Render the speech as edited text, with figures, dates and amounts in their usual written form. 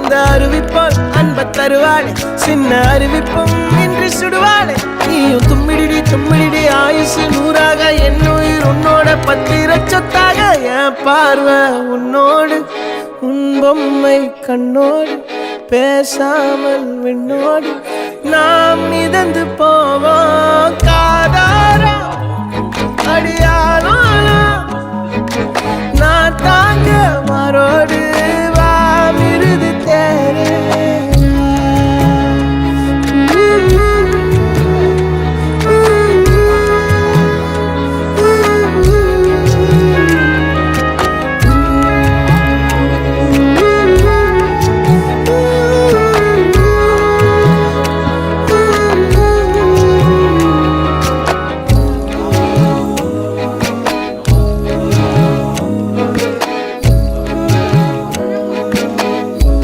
அந்த அறிவிப்பால் அன்ப தருவாளே சின்ன அறிவிப்பும் இன்றி சுடுவாளே நீயும் தும்மிடி தும்மிடி ஆயுசு நூறாக என் உயிர் உன்னோட பத்திர சொத்தாக என் பார்வை உன்னோடு உன் பொம்மை கண்ணோடு பேசாமல் விண்ணோடு நாம் மிதந்து போவோம் காதாரா அடியாலும்